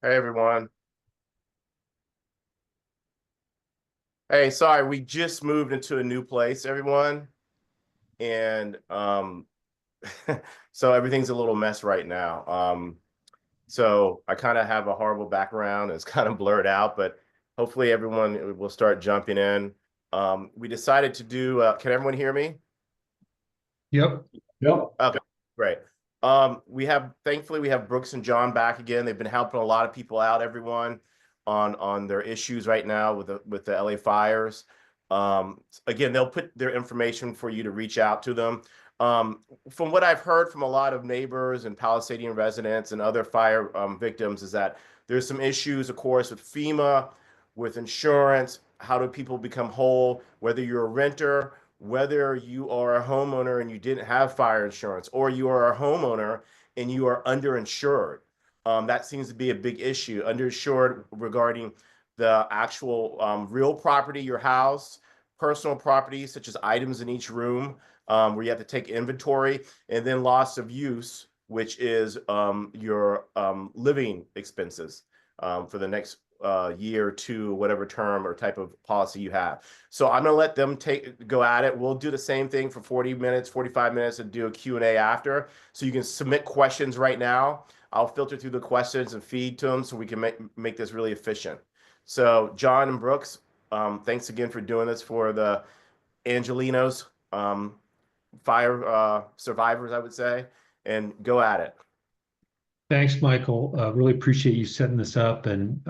Hey everyone. Hey, sorry, we just moved into a new place, everyone. And so everything's a little mess right now. So I kind of have a horrible background. It's kind of blurred out, but hopefully everyone will start jumping in. We decided to do, can everyone hear me? Yep. Yep. Okay, great. Thankfully we have Brooks and John back again. They've been helping a lot of people out, everyone, on their issues right now with the LA fires. Again, they'll put their information for you to reach out to them. From what I've heard from a lot of neighbors and Palisadian residents and other fire victims is that there's some issues, of course, with FEMA, with insurance. How do people become whole? Whether you're a renter, whether you are a homeowner and you didn't have fire insurance, or you are a homeowner and you are underinsured. That seems to be a big issue. Underinsured regarding the actual real property, your house, personal property, such as items in each room, where you have to take inventory, and then loss of use, which is your living expenses for the next year or two, whatever term or type of policy you have. So I'm going to let them go at it. We'll do the same thing for 40 minutes, 45 minutes, and do a Q&A after. So you can submit questions right now. I'll filter through the questions and feed to them so we can make this really efficient. So John and Brooks, thanks again for doing this for the Angelinos fire survivors, I would say, and go at it. Thanks, Michael. Really appreciate you setting this up. And,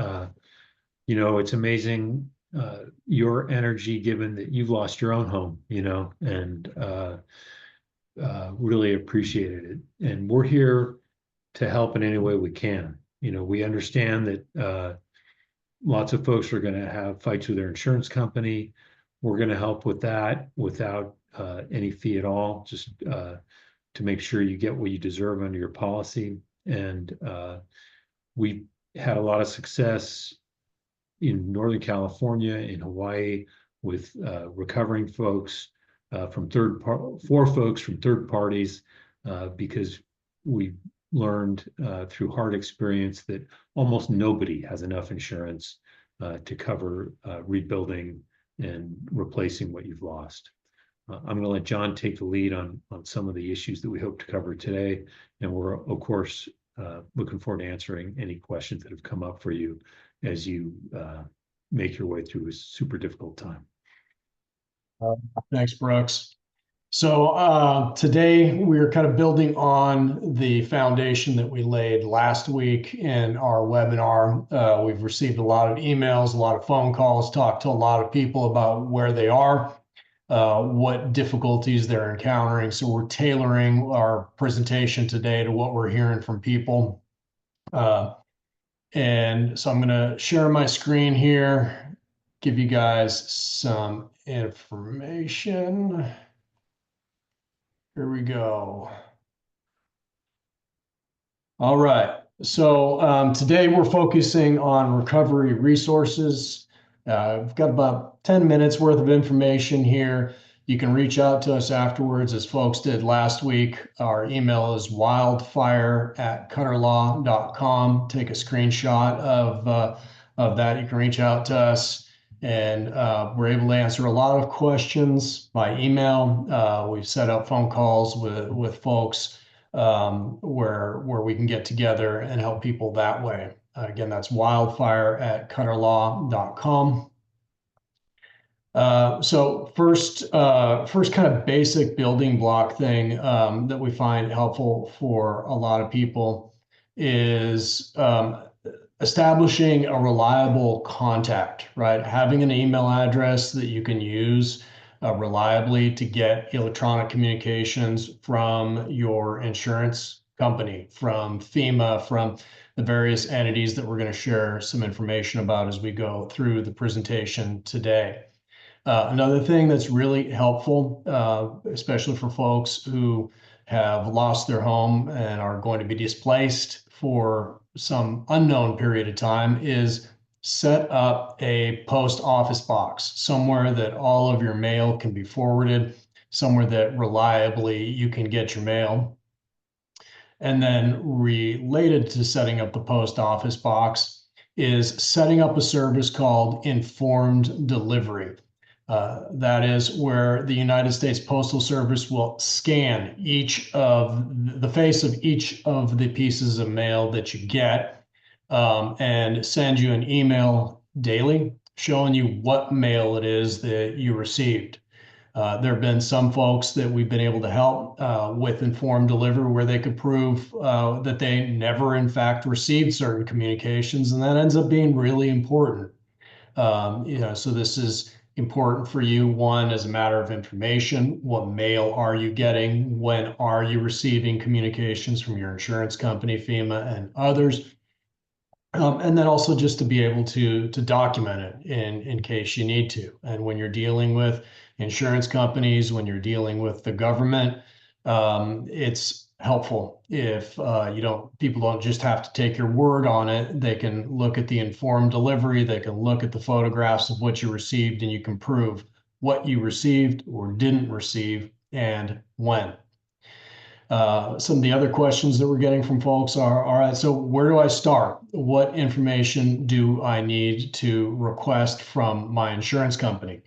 it's amazing your energy given that you've lost your own home, and really appreciated it. And we're here to help in any way we can. We understand that lots of folks are going to have fights with their insurance company. We're going to help with that without any fee at all, just to make sure you get what you deserve under your policy. And we had a lot of success in Northern California, in Hawaii, with recovering folks for folks from third parties, because we learned through hard experience that almost nobody has enough insurance to cover rebuilding and replacing what you've lost. I'm going to let John take the lead on some of the issues that we hope to cover today. And we're, of course, looking forward to answering any questions that have come up for you as you make your way through a super difficult time. Thanks, Brooks. So today we're kind of building on the foundation that we laid last week in our webinar. We've received a lot of emails, a lot of phone calls, talked to a lot of people about where they are, what difficulties they're encountering. So we're tailoring our presentation today to what we're hearing from people. And so I'm going to share my screen here, give you guys some information. Here we go. All right. So today we're focusing on recovery resources. We've got about 10 minutes worth of information here. You can reach out to us afterwards, as folks did last week. Our email is wildfire@cutterlaw.com. Take a screenshot of that. You can reach out to us, and we're able to answer a lot of questions by email. We've set up phone calls with folks where we can get together and help people that way. Again, that's wildfire@cutterlaw.com. So first kind of basic building block thing that we find helpful for a lot of people is establishing a reliable contact, right? Having an email address that you can use reliably to get electronic communications from your insurance company, from FEMA, from the various entities that we're going to share some information about as we go through the presentation today. Another thing that's really helpful, especially for folks who have lost their home and are going to be displaced for some unknown period of time, is set up a post office box somewhere that all of your mail can be forwarded, somewhere that reliably you can get your mail. And then related to setting up the post office box is setting up a service called informed delivery. That is where the United States Postal Service will scan each of the face of each of the pieces of mail that you get, and send you an email daily showing you what mail it is that you received. There have been some folks that we've been able to help with informed delivery where they could prove that they never, in fact, received certain communications, and that ends up being really important. So this is important for you, one, as a matter of information. What mail are you getting? When are you receiving communications from your insurance company, FEMA, and others? And then also just to be able to document it in case you need to. And when you're dealing with insurance companies, when you're dealing with the government, it's helpful if people don't just have to take your word on it. They can look at the informed delivery, they can look at the photographs of what you received, and you can prove what you received or didn't receive and when. Some of the other questions that we're getting from folks are, all right, so where do I start? What information do I need to request from my insurance company?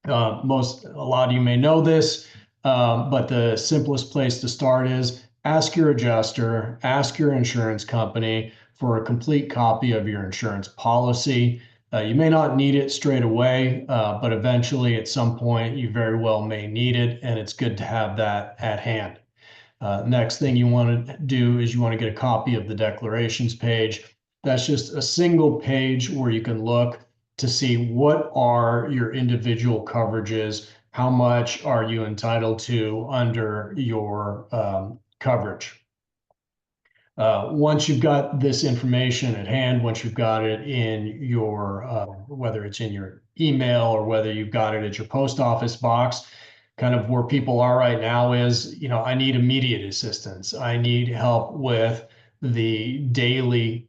A lot of you may know this, but the simplest place to start is ask your adjuster, ask your insurance company for a complete copy of your insurance policy. You may not need it straight away, but eventually at some point you very well may need it, and it's good to have that at hand. Next thing you want to do is you want to get a copy of the declarations page. That's just a single page where you can look to see what are your individual coverages, how much are you entitled to under your coverage. Once you've got this information at hand, once you've got it in your, whether it's in your email or whether you've got it at your post office box, kind of where people are right now is, I need immediate assistance. I need help with the daily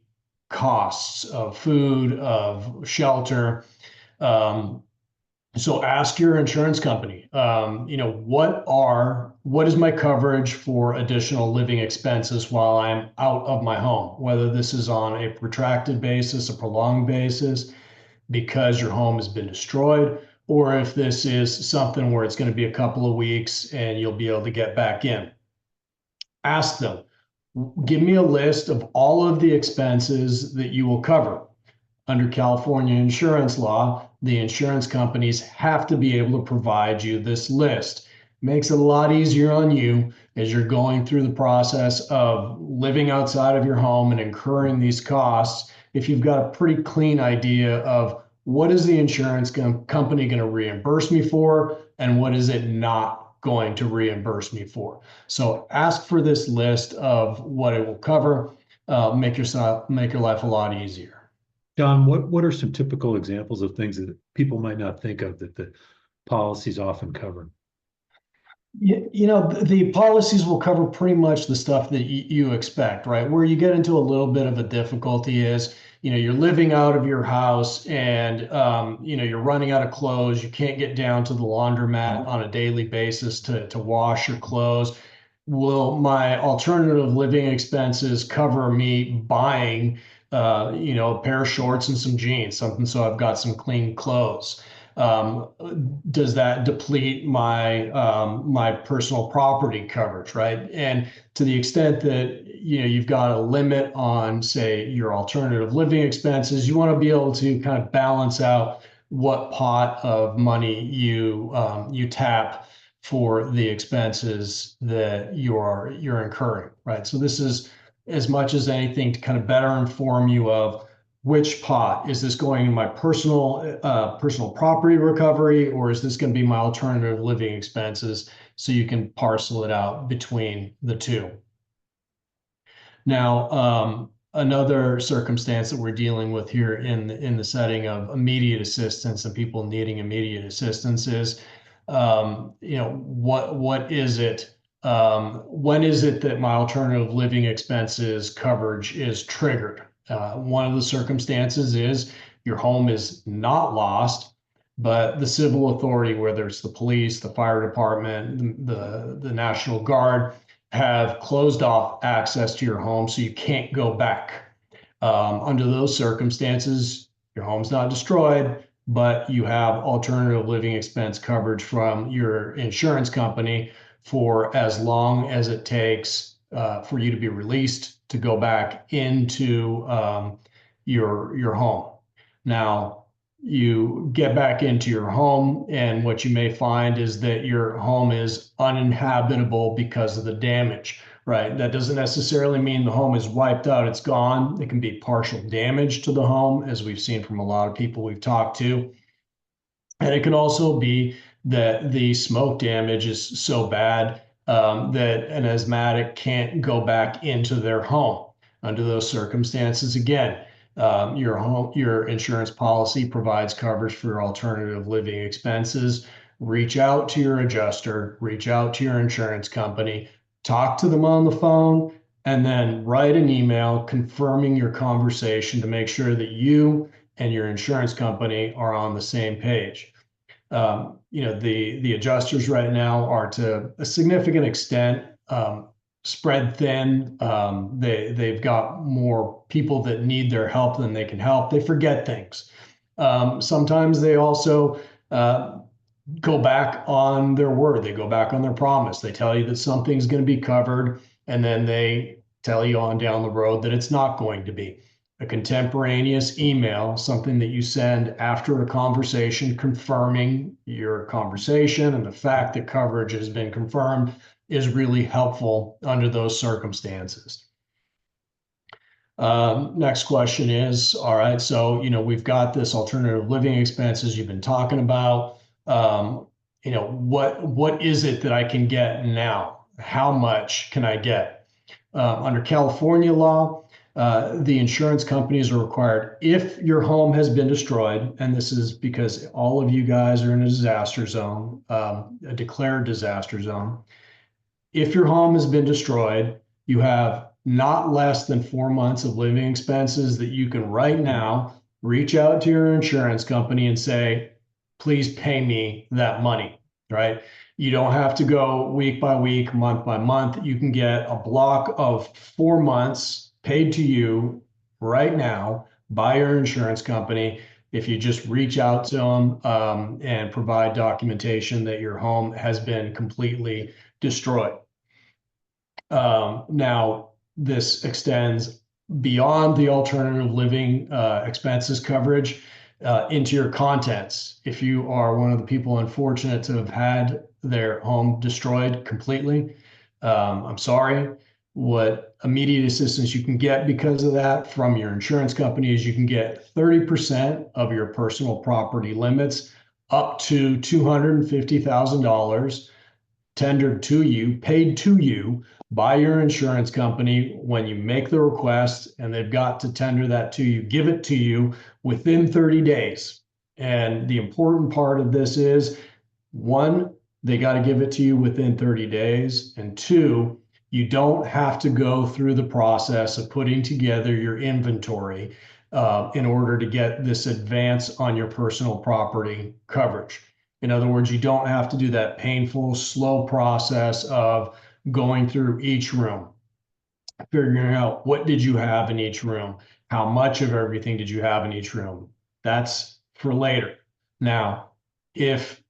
costs of food, of shelter. So ask your insurance company, what is my coverage for additional living expenses while I'm out of my home, whether this is on a protracted basis, a prolonged basis, because your home has been destroyed, or if this is something where it's going to be a couple of weeks and you'll be able to get back in. Ask them, give me a list of all of the expenses that you will cover. Under California insurance law, the insurance companies have to be able to provide you this list. Makes it a lot easier on you as you're going through the process of living outside of your home and incurring these costs. If you've got a pretty clean idea of what is the insurance company going to reimburse me for and what is it not going to reimburse me for. So ask for this list of what it will cover. Make your life a lot easier. John, what are some typical examples of things that people might not think of that the policies often cover? The policies will cover pretty much the stuff that you expect, right? Where you get into a little bit of a difficulty is, you're living out of your house and, you're running out of clothes. You can't get down to the laundromat on a daily basis to wash your clothes. Will my alternative living expenses cover me buying, a pair of shorts and some jeans, something so I've got some clean clothes? Does that deplete my personal property coverage, right? And to the extent that you've got a limit on, say, your alternative living expenses, you want to be able to kind of balance out what pot of money you tap for the expenses that you're incurring, right? So this is, as much as anything, to kind of better inform you of which pot is this going in my personal property recovery, or is this going to be my alternative living expenses, so you can parcel it out between the two. Now, another circumstance that we're dealing with here in the setting of immediate assistance and people needing immediate assistance is, what is it? When is it that my alternative living expenses coverage is triggered? One of the circumstances is your home is not lost, but the civil authority, whether it's the police, the fire department, the National Guard, have closed off access to your home so you can't go back. Under those circumstances, your home's not destroyed, but you have alternative living expense coverage from your insurance company for as long as it takes for you to be released to go back into your home. Now, you get back into your home, and what you may find is that your home is uninhabitable because of the damage, right? That doesn't necessarily mean the home is wiped out, it's gone. It can be partial damage to the home, as we've seen from a lot of people we've talked to. And it can also be that the smoke damage is so bad that an asthmatic can't go back into their home. Under those circumstances, again, your insurance policy provides coverage for alternative living expenses. Reach out to your adjuster, reach out to your insurance company, talk to them on the phone, and then write an email confirming your conversation to make sure that you and your insurance company are on the same page. The adjusters right now are to a significant extent spread thin. They've got more people that need their help than they can help. They forget things. Sometimes they also go back on their word. They go back on their promise. They tell you that something's going to be covered, and then they tell you on down the road that it's not going to be. A contemporaneous email, something that you send after a conversation confirming your conversation and the fact that coverage has been confirmed, is really helpful under those circumstances. Next question is, all right, so, we've got this alternative living expenses you've been talking about. What is it that I can get now? How much can I get? Under California law, the insurance companies are required, if your home has been destroyed, and this is because all of you guys are in a disaster zone, a declared disaster zone. If your home has been destroyed, you have not less than 4 months of living expenses that you can right now reach out to your insurance company and say, please pay me that money, right? You don't have to go week by week, month by month. You can get a block of 4 months paid to you right now by your insurance company if you just reach out to them and provide documentation that your home has been completely destroyed. Now, this extends beyond the alternative living expenses coverage into your contents. If you are one of the people unfortunate to have had their home destroyed completely, I'm sorry. What immediate assistance you can get because of that from your insurance company is you can get 30% of your personal property limits up to $250,000 tendered to you, paid to you by your insurance company when you make the request, and they've got to tender that to you, give it to you within 30 days. And the important part of this is, one, they got to give it to you within 30 days. And two, you don't have to go through the process of putting together your inventory in order to get this advance on your personal property coverage. In other words, you don't have to do that painful, slow process of going through each room, figuring out what did you have in each room, how much of everything did you have in each room. That's for later. Now, if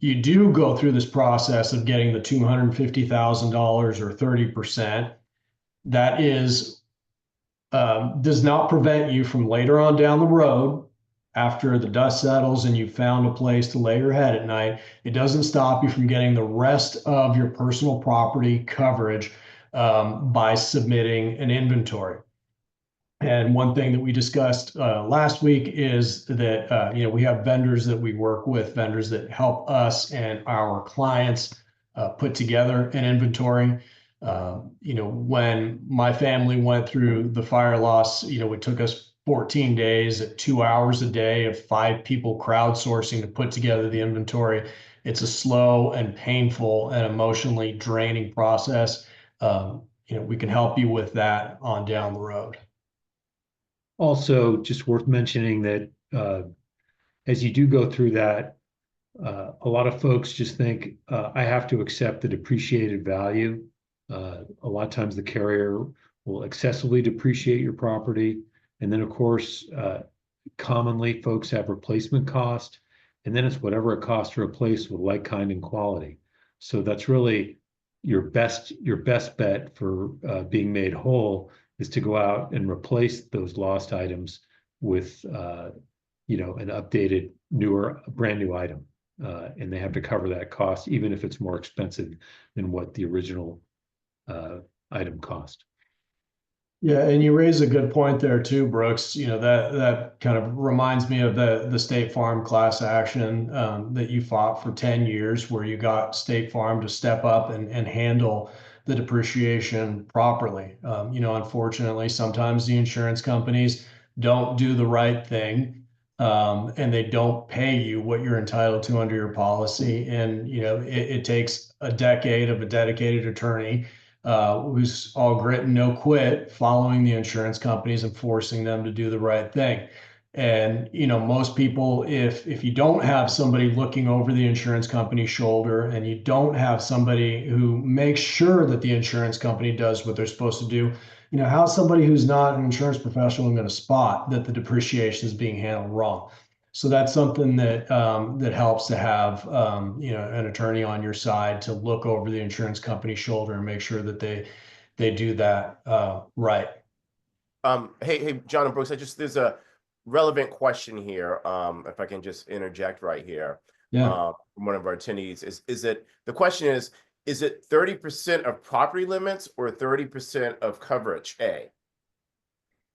you do go through this process of getting the $250,000 or 30%, that is does not prevent you from later on down the road, after the dust settles and you've found a place to lay your head at night, it doesn't stop you from getting the rest of your personal property coverage by submitting an inventory. And one thing that we discussed last week is that we have vendors that we work with, vendors that help us and our clients put together an inventory. When my family went through the fire loss, it took us 14 days at 2 hours a day of 5 people crowdsourcing to put together the inventory. It's a slow and painful and emotionally draining process. We can help you with that on down the road. Also, just worth mentioning that as you do go through that, a lot of folks just think I have to accept the depreciated value A lot of times the carrier will excessively depreciate your property. And then, of course, commonly folks have replacement cost, and then it's whatever it costs to replace with like, kind, and quality. So that's really your best bet for being made whole is to go out and replace those lost items with an updated, newer, brand new item. And they have to cover that cost, even if it's more expensive than what the original item cost. Yeah, and you raise a good point there too, Brooks. That kind of reminds me of the State Farm class action that you fought for 10 years, where you got State Farm to step up and handle the depreciation properly. Unfortunately, sometimes the insurance companies don't do the right thing, and they don't pay you what you're entitled to under your policy. And it takes a decade of a dedicated attorney who's all grit and no quit, following the insurance companies and forcing them to do the right thing. And most people, if you don't have somebody looking over the insurance company's shoulder, and you don't have somebody who makes sure that the insurance company does what they're supposed to do, how's somebody who's not an insurance professional going to spot that the depreciation is being handled wrong? So that's something that helps to have an attorney on your side to look over the insurance company's shoulder and make sure that they do that right. Hey, John and Brooks, there's a relevant question here. If I can just interject right here. Yeah. From one of our attendees, the question is it 30% of property limits or 30% of coverage A?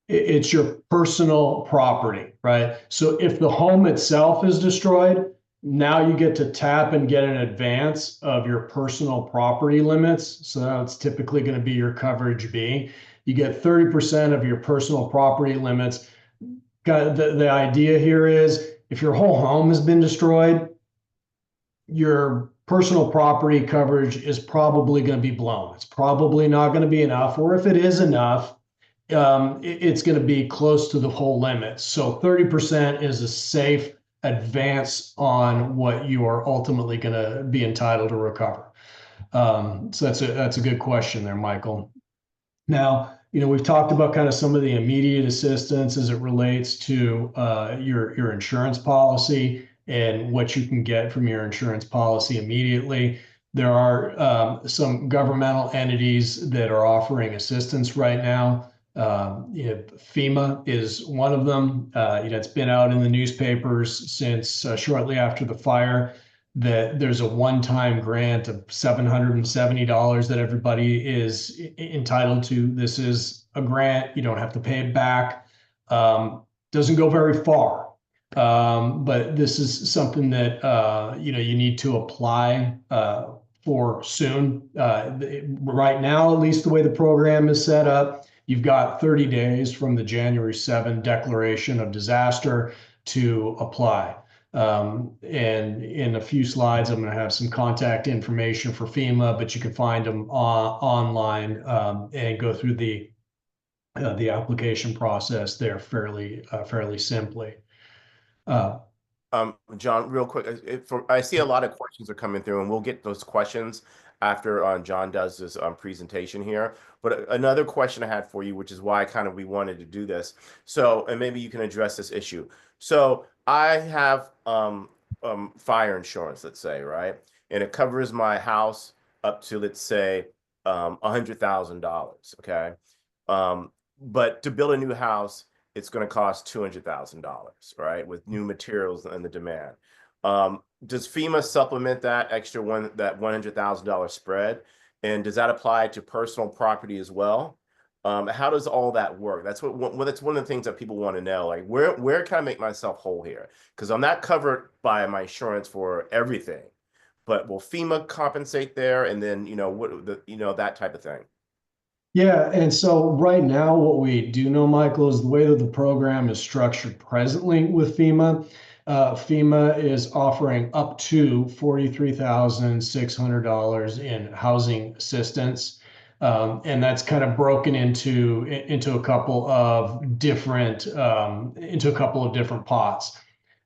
It's your personal property, right? So if the home itself is destroyed, now you get to tap and get an advance of your personal property limits. So that's typically going to be your coverage B. You get 30% of your personal property limits. The idea here is, if your whole home has been destroyed, your personal property coverage is probably going to be blown. It's probably not going to be enough, or if it is enough, it's going to be close to the whole limit. So 30% is a safe advance on what you are ultimately going to be entitled to recover. So that's a good question there, Michael. Now, we've talked about kind of some of the immediate assistance as it relates to your insurance policy and what you can get from your insurance policy immediately. There are some governmental entities that are offering assistance right now. FEMA is one of them. It's been out in the newspapers since shortly after the fire that there's a one-time grant of $770 that everybody is entitled to. This is a grant. You don't have to pay it back. Doesn't go very far. But this is something that you need to apply for soon. Right now, at least the way the program is set up, you've got 30 days from the January 7 declaration of disaster to apply. And in a few slides, I'm going to have some contact information for FEMA, but you can find them online and go through the application process there fairly simply. John, real quick, I see a lot of questions are coming through, and we'll get those questions after John does this presentation here. But another question I had for you, which is why we wanted to do this. So, and maybe you can address this issue. So I have fire insurance, let's say, right? And it covers my house up to, let's say, $100,000, okay? But to build a new house, it's going to cost $200,000, right? With new materials and the demand. Does FEMA supplement that extra that $100,000 spread? And does that apply to personal property as well? How does all that work? That's that's one of the things that people want to know. Like, where can I make myself whole here? Because I'm not covered by my insurance for everything, but will FEMA compensate there? And then that type of thing. Yeah, and so right now, what we do know, Michael, is the way that the program is structured presently with FEMA. FEMA is offering up to $43,600 in housing assistance, and that's kind of broken into a couple of different pots.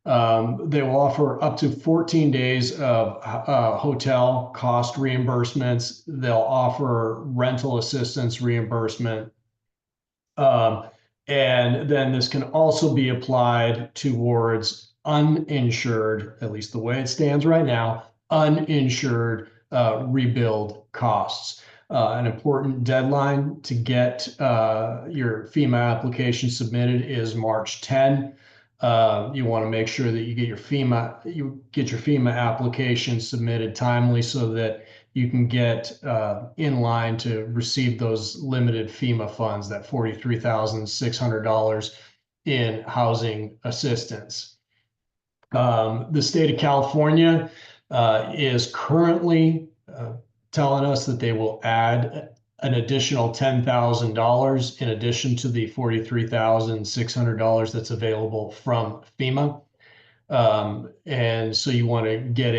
They will offer up to 14 days of hotel cost reimbursements. They'll offer rental assistance reimbursement. Um, and then this can also be applied towards uninsured, at least the way it stands right now, uninsured rebuild costs. An important deadline to get your FEMA application submitted is March 10. You want to make sure that you get your FEMA application submitted timely so that you can get in line to receive those limited FEMA funds, that $43,600 in housing assistance. The state of California is currently telling us that they will add an additional $10,000 in addition to the $43,600 that's available from FEMA. And so you want to get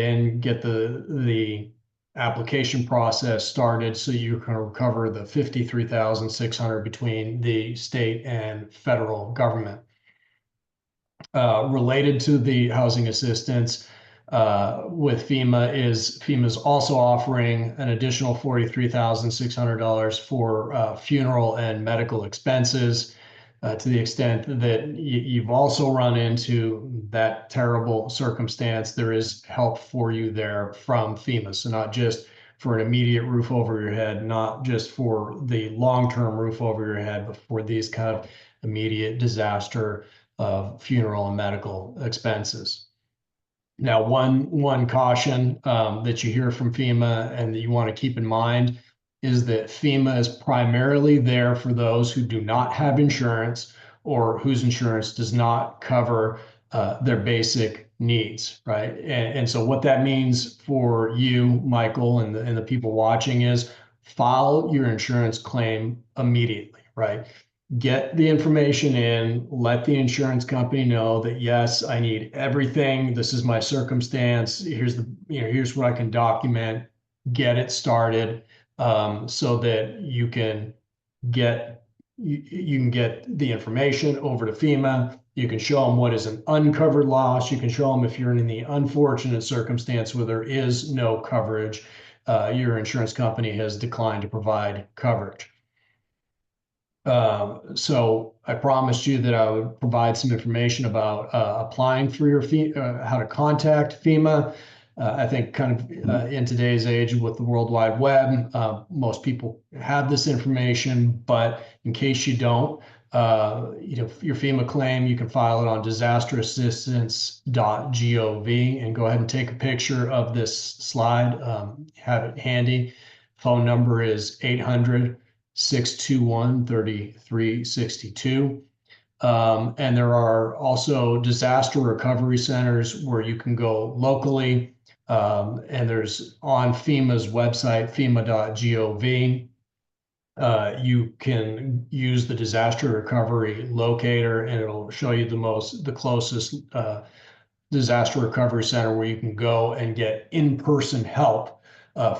the application process started so you can recover the $53,600 between the state and federal government. Related to the housing assistance with FEMA is also offering an additional $43,600 for funeral and medical expenses. To the extent that you've also run into that terrible circumstance, there is help for you there from FEMA. So not just for an immediate roof over your head, not just for the long-term roof over your head, but for these kind of immediate disaster funeral and medical expenses. Now, one caution that you hear from FEMA and that you want to keep in mind is that FEMA is primarily there for those who do not have insurance or whose insurance does not cover their basic needs, right? And so what that means for you, Michael, and the people watching is file your insurance claim immediately, right? Get the information in, let the insurance company know that, yes, I need everything. This is my circumstance. Here's what I can document, get it started, so that you can get the information over to FEMA. You can show them what is an uncovered loss. You can show them if you're in the unfortunate circumstance where there is no coverage, your insurance company has declined to provide coverage. So I promised you that I would provide some information about applying for your how to contact FEMA. I think kind of in today's age with the World Wide Web, most people have this information, but in case you don't, your FEMA claim, you can file it on disasterassistance.gov and go ahead and take a picture of this slide, have it handy. Phone number is 800-621-3362. And there are also disaster recovery centers where you can go locally. And there's on FEMA's website, fema.gov. You can use the disaster recovery locator and it'll show you the closest disaster recovery center where you can go and get in-person help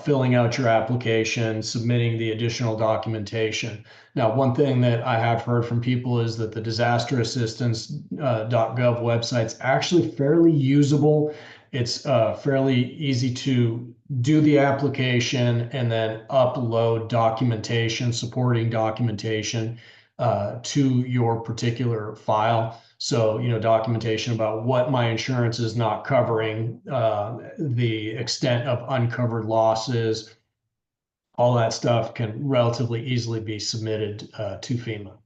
filling out your application, submitting the additional documentation. Now, one thing that I have heard from people is that the disasterassistance.gov website is actually fairly usable. It's fairly easy to do the application and then upload documentation, supporting documentation to your particular file. So, documentation about what my insurance is not covering, the extent of uncovered losses, all that stuff can relatively easily be submitted to FEMA.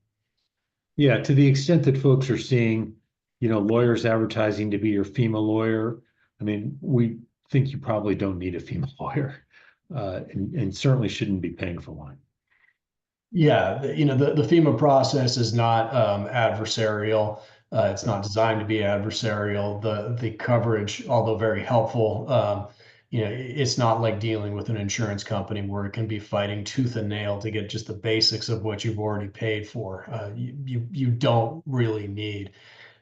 Yeah, to the extent that folks are seeing, lawyers advertising to be your FEMA lawyer, I mean, we think you probably don't need a FEMA lawyer, and certainly shouldn't be paying for one. Yeah, the FEMA process is not adversarial. It's not designed to be adversarial. The coverage, although very helpful, it's not like dealing with an insurance company where it can be fighting tooth and nail to get just the basics of what you've already paid for. You don't really need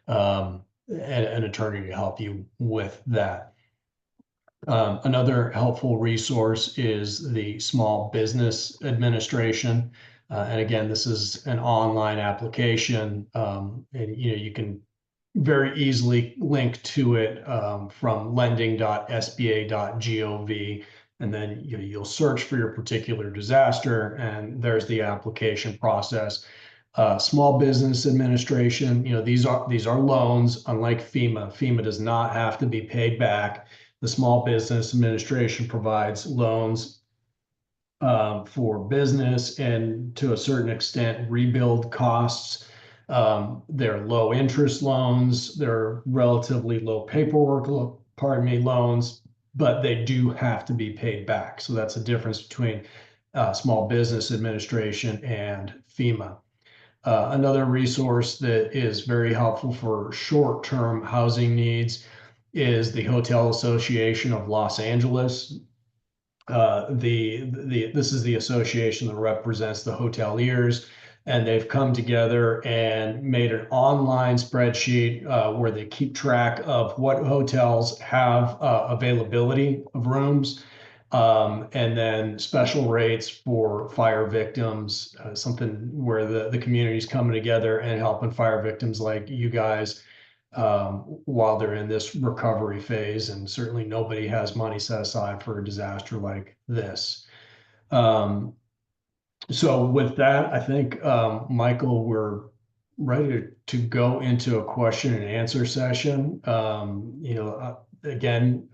an attorney to help you with that. Another helpful resource is the Small Business Administration. And again, this is an online application, and you can very easily link to it from lending.sba.gov. And then you'll search for your particular disaster, and there's the application process. Small Business Administration, these are loans. Unlike FEMA does not have to be paid back. The Small Business Administration provides loans for business and, to a certain extent, rebuild costs. They're low interest loans. They're relatively low paperwork, loans, but they do have to be paid back. So that's the difference between Small Business Administration and FEMA. Another resource that is very helpful for short-term housing needs is the Hotel Association of Los Angeles. This is the association that represents the hoteliers, and they've come together and made an online spreadsheet where they keep track of what hotels have availability of rooms, and then special rates for fire victims, something where the community's coming together and helping fire victims like you guys while they're in this recovery phase. And certainly nobody has money set aside for a disaster like this. So with that, I think, Michael, we're ready to go into a question and answer session. Again,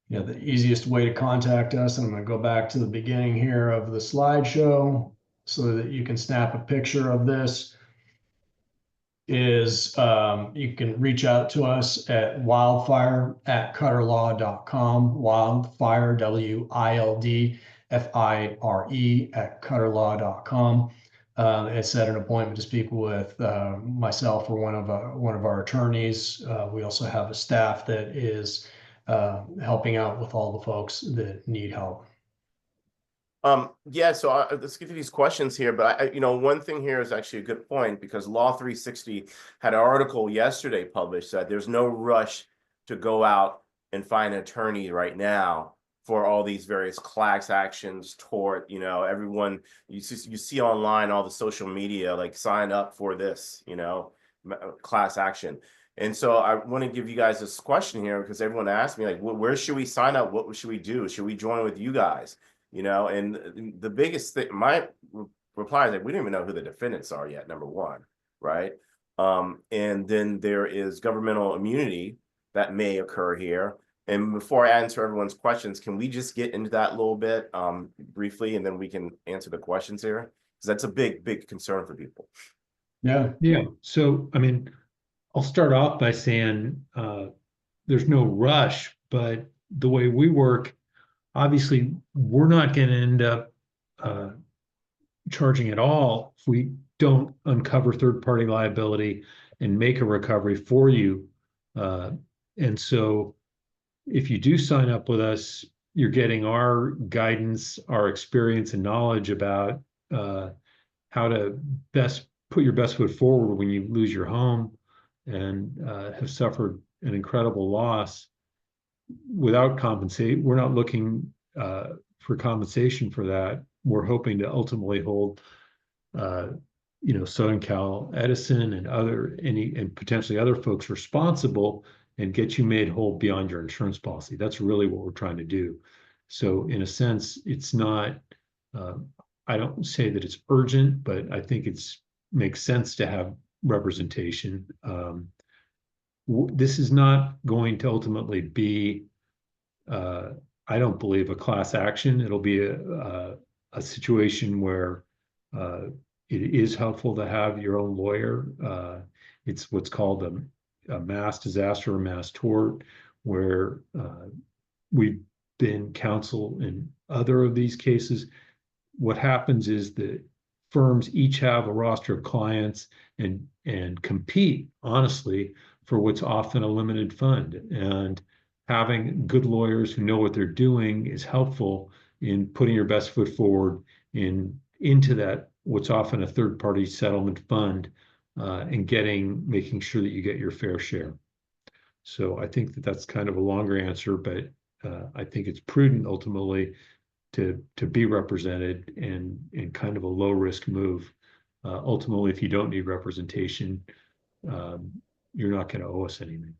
the easiest way to contact us, and I'm going to go back to the beginning here of the slideshow so that you can snap a picture of this, is you can reach out to us at wildfire@cutterlaw.com, wildfire, WILDFIRE @cutterlaw.com, and set an appointment to speak with myself or one of our attorneys. We also have a staff that is helping out with all the folks that need help. Yeah, so let's get to these questions here. But one thing here is actually a good point, because Law 360 had an article yesterday published that there's no rush to go out and find an attorney right now for all these various class actions, tort, everyone you see online, all the social media, like sign up for this, class action. And so I want to give you guys this question here, because everyone asked me, like, where should we sign up? What should we do? Should we join with you guys? And the biggest thing, my reply is that we don't even know who the defendants are yet, number one, right? And then there is governmental immunity that may occur here. And before I answer everyone's questions, can we just get into that a little bit briefly, and then we can answer the questions here? Because that's a big concern for people. Yeah. So, I mean, I'll start off by saying there's no rush, but the way we work, obviously, we're not going to end up charging at all if we don't uncover third-party liability and make a recovery for you. And so if you do sign up with us, you're getting our guidance, our experience and knowledge about how to best put your best foot forward when you lose your home and have suffered an incredible loss without compensate. We're not looking for compensation for that. We're hoping to ultimately hold, Southern Cal Edison and potentially other folks responsible and get you made whole beyond your insurance policy. That's really what we're trying to do. So in a sense, it's not, I don't say that it's urgent, but I think makes sense to have representation. This is not going to ultimately be, I don't believe, a class action. It'll be a situation where it is helpful to have your own lawyer. It's what's called a mass disaster or mass tort, where we've been counsel in other of these cases. What happens is that firms each have a roster of clients and compete honestly for what's often a limited fund. And having good lawyers who know what they're doing is helpful in putting your best foot forward into that what's often a third-party settlement fund, and making sure that you get your fair share. So I think that's kind of a longer answer, but I think it's prudent ultimately to be represented and kind of a low risk move. Ultimately, if you don't need representation, you're not going to owe us anything.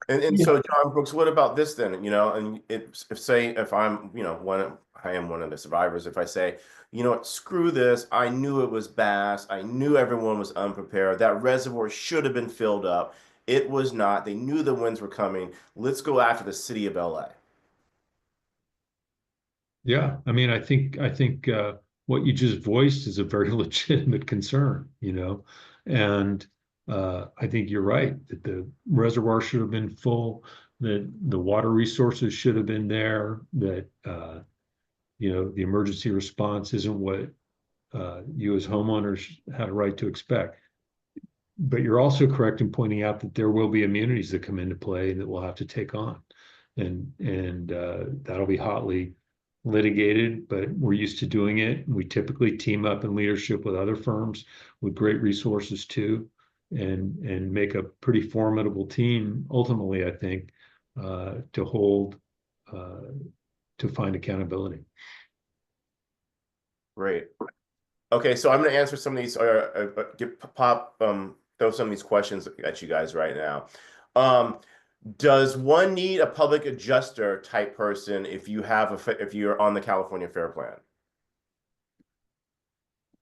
And so John Brooks, what about this then? You know, and if say if I'm, you know, I am one of the survivors, if I say, you know what, screw this, I knew it was bass, I knew everyone was unprepared, that reservoir should have been filled up. It was not. They knew the winds were coming. Let's go after the city of LA. Yeah, I mean, I think what you just voiced is a very legitimate concern, you know, and I think you're right that the reservoir should have been full, that the water resources should have been there, that you know, the emergency response isn't what you as homeowners had a right to expect. But you're also correct in pointing out that there will be immunities that come into play and that we'll have to take on, and that'll be hotly litigated. But we're used to doing it. We typically team up in leadership with other firms with great resources too, and make a pretty formidable team. Ultimately, I think to hold to find accountability. Great. Okay, so I'm going to answer some of these, or throw some of these questions at you guys right now. Does one need a public adjuster type person if you're on the California Fair Plan?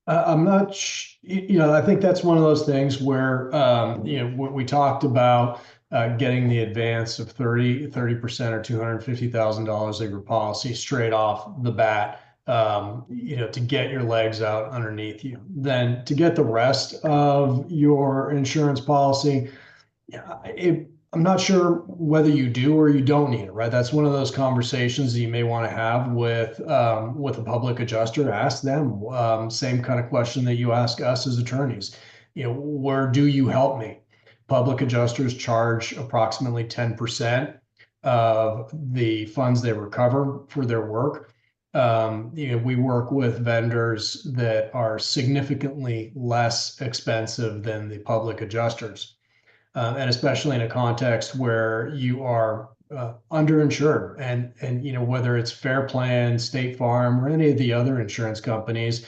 I'm not, you know, I think that's one of those things where, you know, we talked about getting the advance of 30% or $250,000 of your policy straight off the bat, you know, to get your legs out underneath you. Then to get the rest of your insurance policy, yeah, I'm not sure whether you do or you don't need it, right? That's one of those conversations that you may want to have with a public adjuster. Ask them same kind of question that you ask us as attorneys. You know, where do you help me? Public adjusters charge approximately 10% of the funds they recover for their work. You know, we work with vendors that are significantly less expensive than the public adjusters. And especially in a context where you are underinsured, and you know, whether it's Fair Plan, State Farm, or any of the other insurance companies,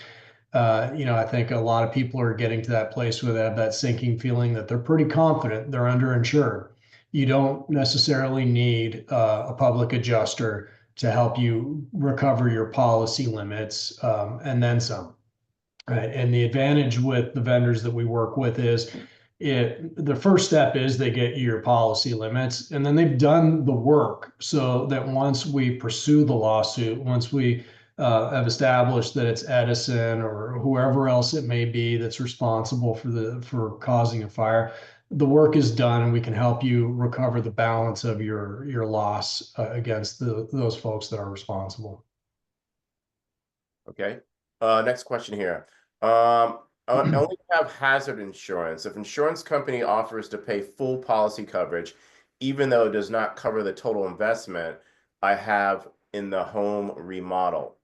you know, I think a lot of people are getting to that place where they have that sinking feeling that they're pretty confident they're underinsured. You don't necessarily need a public adjuster to help you recover your policy limits, and then some. Right. And the advantage with the vendors that we work with is the first step is they get you your policy limits, and then they've done the work so that once we pursue the lawsuit, once we have established that it's Edison or whoever else it may be that's responsible for causing a fire, the work is done and we can help you recover the balance of your loss against those folks that are responsible. Okay. Next question here. I only have hazard insurance. If insurance company offers to pay full policy coverage, even though it does not cover the total investment I have in the home remodel.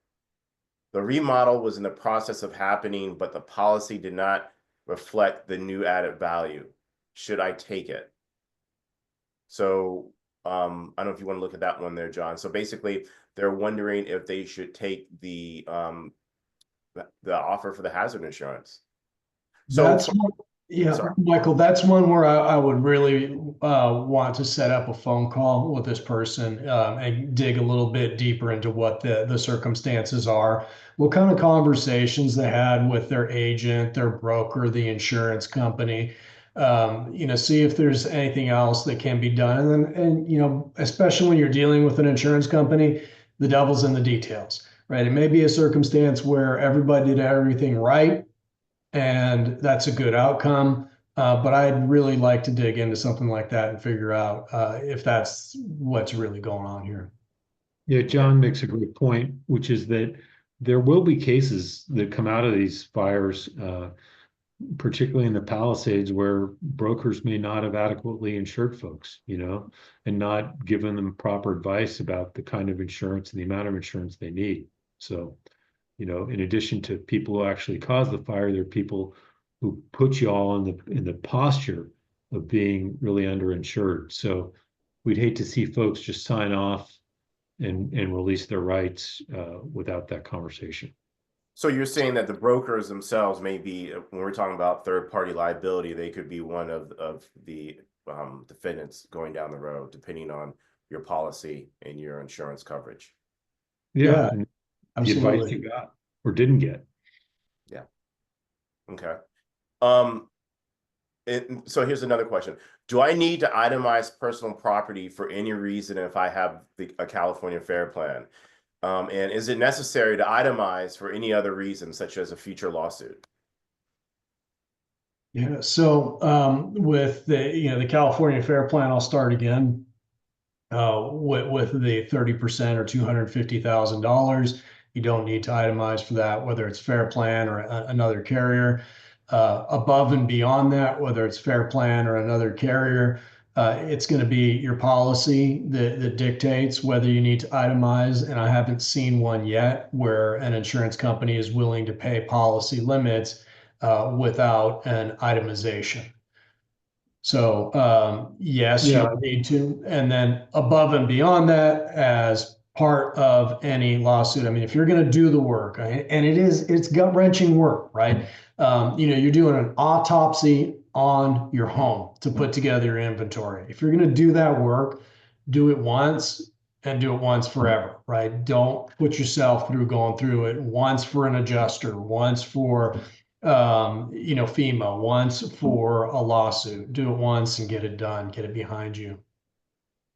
The remodel was in the process of happening, but the policy did not reflect the new added value. Should I take it? So I don't know if you want to look at that one there, John. So basically, they're wondering if they should take the offer for the hazard insurance. So That's yeah, sorry. Michael, that's one where I would really want to set up a phone call with this person and dig a little bit deeper into what the circumstances are, what kind of conversations they had with their agent, their broker, the insurance company. You know, see if there's anything else that can be done. And you know, especially when you're dealing with an insurance company, the devil's in the details, right? It may be a circumstance where everybody did everything right and that's a good outcome. But I'd really like to dig into something like that and figure out if that's what's really going on here. Yeah, John makes a great point, which is that there will be cases that come out of these fires, particularly in the Palisades, where brokers may not have adequately insured folks, you know, and not given them proper advice about the kind of insurance and the amount of insurance they need. So, you know, in addition to people who actually caused the fire, there are people who put you all in the posture of being really underinsured. So we'd hate to see folks just sign off and release their rights without that conversation. So you're saying that the brokers themselves may be, when we're talking about third-party liability, they could be one of the defendants going down the road, depending on your policy and your insurance coverage. Yeah, Yeah, and the advice absolutely. you got or didn't get. Yeah. Okay. Um, so here's another question. Do I need to itemize personal property for any reason if I have a California Fair Plan? And is it necessary to itemize for any other reason, such as a future lawsuit? Yeah. So with the California Fair Plan, I'll start again. With the 30% or $250,000, you don't need to itemize for that, whether it's Fair Plan or another carrier. Above and beyond that, whether it's Fair Plan or another carrier, it's going to be your policy that dictates whether you need to itemize. And I haven't seen one yet where an insurance company is willing to pay policy limits without an itemization. So yes, Yeah, you'll need to. And then above and beyond that, as part of any lawsuit, I mean, if you're going to do the work, and it's gut wrenching work, right? You're doing an autopsy on your home to put together your inventory. If you're going to do that work, do it once and do it once forever, right? Don't put yourself through going through it once for an adjuster, once for FEMA, once for a lawsuit. Do it once and get it done, get it behind you.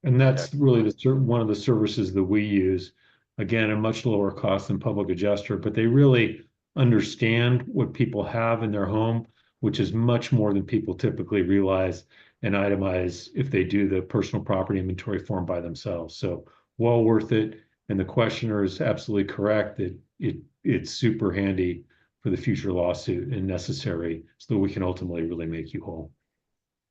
and Yeah. that's really one of the services that we use. Again, a much lower cost than public adjuster, but they really understand what people have in their home, which is much more than people typically realize and itemize if they do the personal property inventory form by themselves. So well worth it. And the questioner is absolutely correct that it's super handy for the future lawsuit and necessary so that we can ultimately really make you whole.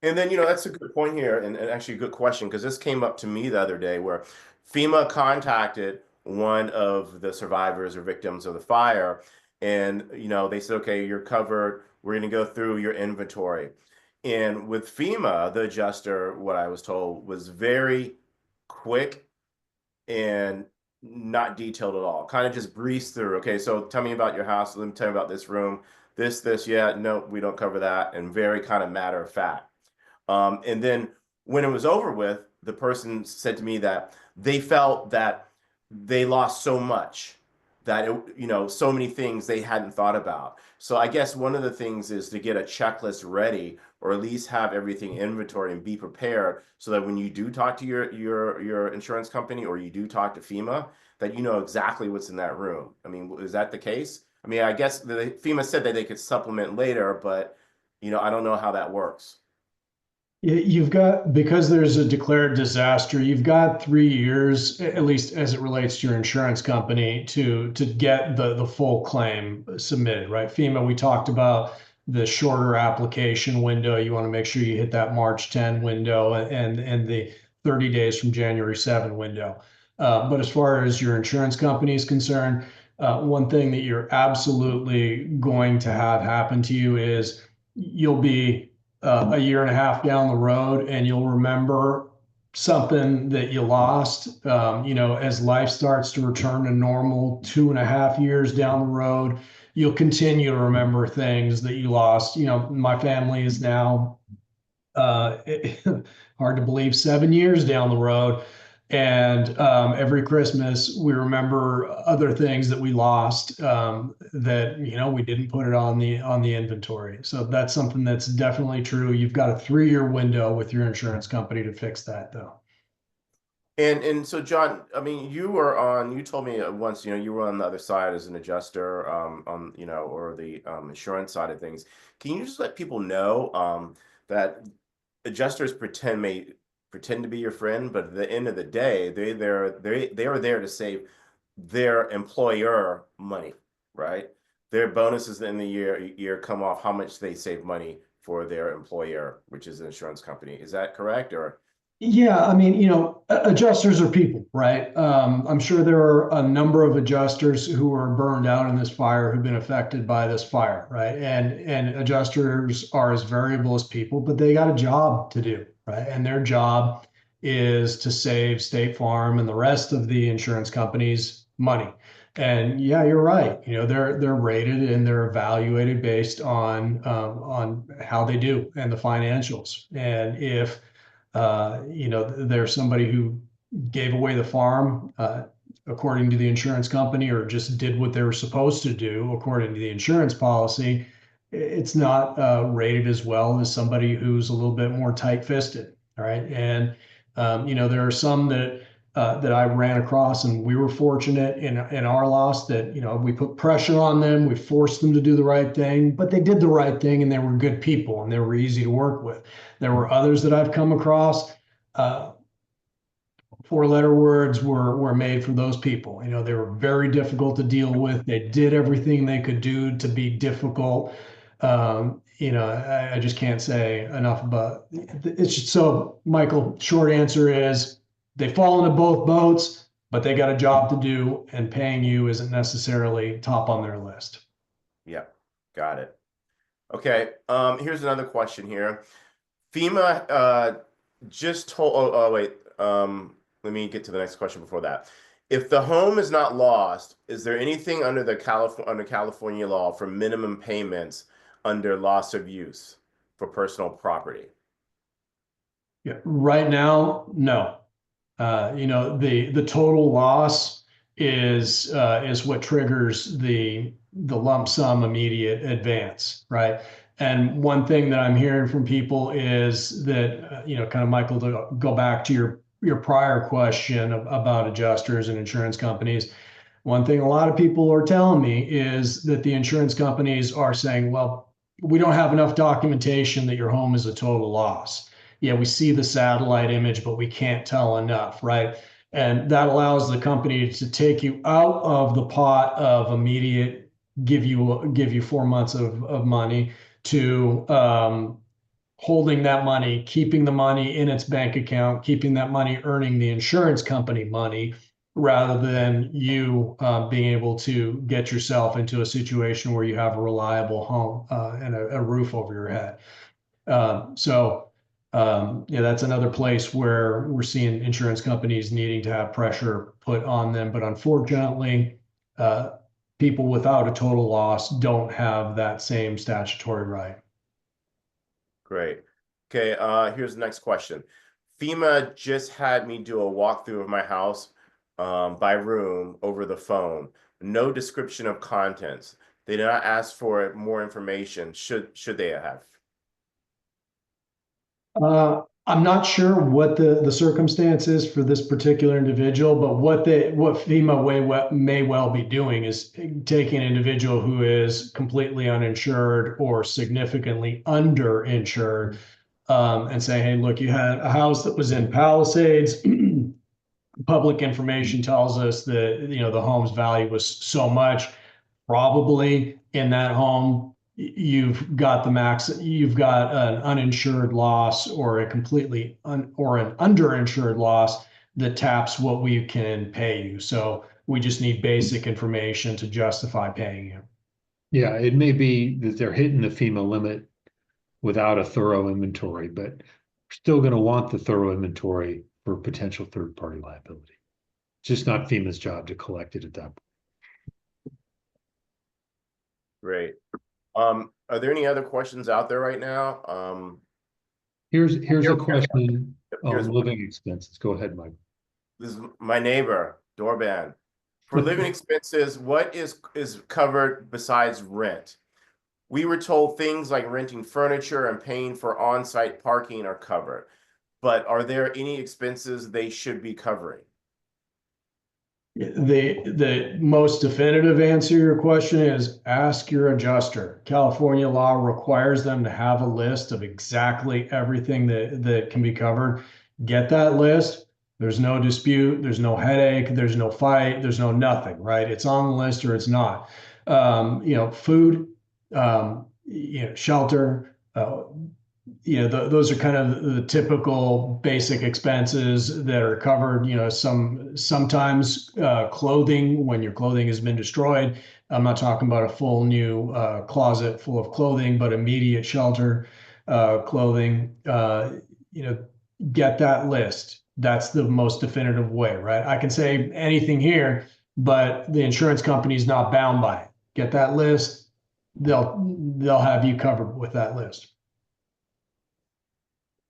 And then, that's a good point here, and actually a good question, because this came up to me the other day where FEMA contacted one of the survivors or victims of the fire, and, they said, okay, you're covered. We're going to go through your inventory. And with FEMA, the adjuster, what I was told, was very quick and not detailed at all. Kind of just breezed through. Okay, so tell me about your house. Let me tell you about this room. This, yeah, no, we don't cover that. And very kind of matter of fact. And then when it was over with, the person said to me that they felt that they lost so much that so many things they hadn't thought about. So I guess one of the things is to get a checklist ready, or at least have everything inventory and be prepared, so that when you do talk to your insurance company or you do talk to FEMA, that you know exactly what's in that room. I mean, is that the case? I mean, I guess FEMA said that they could supplement later, but I don't know how that works. You've got, because there's a declared disaster, you've got 3 years, at least as it relates to your insurance company, to get the full claim submitted, right? FEMA, we talked about the shorter application window. You want to make sure you hit that March 10 window and the 30 days from January 7 window. But as far as your insurance company is concerned, one thing that you're absolutely going to have happen to you is you'll be a year and a half down the road and you'll remember something that you lost. As life starts to return to normal 2.5 years down the road, you'll continue to remember things that you lost. My family is now uh, hard to believe 7 years down the road. And every Christmas, we remember other things that we lost that we didn't put it on the inventory. So that's something that's definitely true. You've got a 3-year window with your insurance company to fix that, though. And so John, I mean, you told me once, you were on the other side as an adjuster, or the insurance side of things. Can you just let people know that adjusters pretend to be your friend, but at the end of the day, they are there to save their employer money, right? Their bonuses in the year come off how much they save money for their employer, which is an insurance company. Is that correct? Or Yeah, I mean, adjusters are people, right? I'm sure there are a number of adjusters who are burned out in this fire, who've been affected by this fire, right? And adjusters are as variable as people, but they got a job to do, right? And their job is to save State Farm and the rest of the insurance companies money. And yeah, you're right. They're rated and they're evaluated based on how they do and the financials. And if there's somebody who gave away the farm according to the insurance company, or just did what they were supposed to do according to the insurance policy, it's not rated as well as somebody who's a little bit more tight-fisted. All right. And there are some that I ran across, and we were fortunate in our loss that, we put pressure on them, we forced them to do the right thing, but they did the right thing and they were good people and they were easy to work with. There were others that I've come across. Four-letter words were made for those people. They were very difficult to deal with. They did everything they could do to be difficult. I just can't say enough about it's. So, Michael, short answer is they fall into both boats, but they got a job to do, and paying you isn't necessarily top on their list. Yeah, got it. Okay, here's another question here. FEMA just told, wait, let me get to the next question before that. If the home is not lost, is there anything under the California law for minimum payments under loss of use for personal property? Yeah, right now, no. The total loss is what triggers the lump sum immediate advance, right? And one thing that I'm hearing from people is that, kind of, Michael, to go back to your prior question about adjusters and insurance companies. One thing a lot of people are telling me is that the insurance companies are saying, well, we don't have enough documentation that your home is a total loss. Yeah, we see the satellite image, but we can't tell enough, right? And that allows the company to take you out of the pot of immediate give you 4 months of money to holding that money, keeping the money in its bank account, keeping that money earning the insurance company money, rather than you being able to get yourself into a situation where you have a reliable home and a roof over your head. That's another place where we're seeing insurance companies needing to have pressure put on them. But unfortunately, people without a total loss don't have that same statutory right. Great. Okay, here's the next question. FEMA just had me do a walkthrough of my house by room over the phone. No description of contents. They did not ask for more information. Should they have? I'm not sure what the circumstance is for this particular individual, but what FEMA may well be doing is taking an individual who is completely uninsured or significantly underinsured, and saying, hey, look, you had a house that was in Palisades. Public information tells us that the home's value was so much. Probably in that home, you've got an uninsured loss or an underinsured loss that taps what we can pay you. So we just need basic information to justify paying you. Yeah, it may be that they're hitting the FEMA limit without a thorough inventory, but we're still going to want the thorough inventory for potential third-party liability. It's just not FEMA's job to collect it at that point. Great. Are there any other questions out there right now? Here's a question Here's on living expenses. Go ahead, Mike. This is my neighbor, Dorban. For living expenses, what is covered besides rent? We were told things like renting furniture and paying for on-site parking are covered, but are there any expenses they should be covering? The most definitive answer to your question is ask your adjuster. California law requires them to have a list of exactly everything that can be covered. Get that list. There's no dispute. There's no headache. There's no fight. There's no nothing, right? It's on the list or it's not. Food, shelter, those are kind of the typical basic expenses that are covered. Sometimes clothing, when your clothing has been destroyed. I'm not talking about a full new closet full of clothing, but immediate shelter clothing. Get that list. That's the most definitive way, right? I can say anything here, but the insurance company is not bound by it. Get that list, they'll have you covered with that list.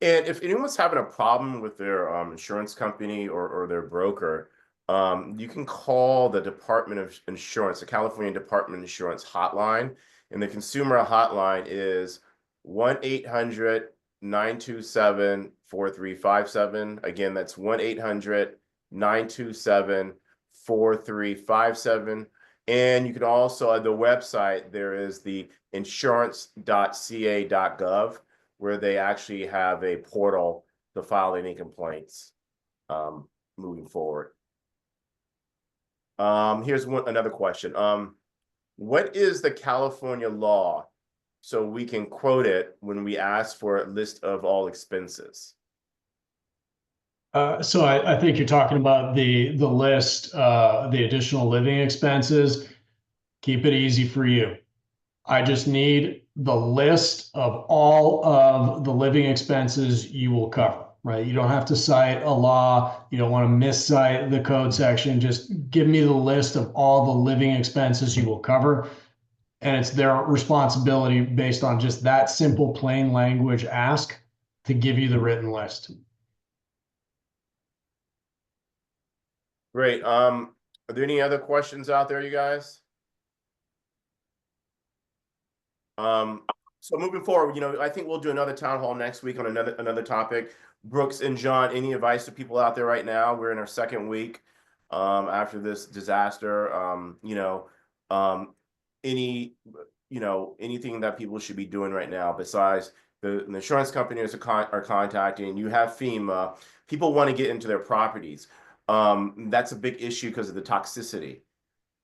And if anyone's having a problem with their insurance company or their broker, you can call the Department of Insurance, the California Department of Insurance hotline. And the consumer hotline is 1-800-927-4357. Again, that's 1-800-927-4357. And you can also, at the website, there is the insurance.ca.gov, where they actually have a portal to file any complaints moving forward. Here's another question. What is the California law so we can quote it when we ask for a list of all expenses? So I think you're talking about the list, the additional living expenses. Keep it easy for you. I just need the list of all of the living expenses you will cover, right? You don't have to cite a law. You don't want to miscite the code section. Just give me the list of all the living expenses you will cover. And it's their responsibility, based on just that simple plain language ask, to give you the written list. Great. Are there any other questions out there, you guys? So moving forward, I think we'll do another town hall next week on another topic. Brooks and John, any advice to people out there right now? We're in our second week after this disaster. Anything that people should be doing right now besides the insurance companies are contacting. You have FEMA. People want to get into their properties. That's a big issue because of the toxicity.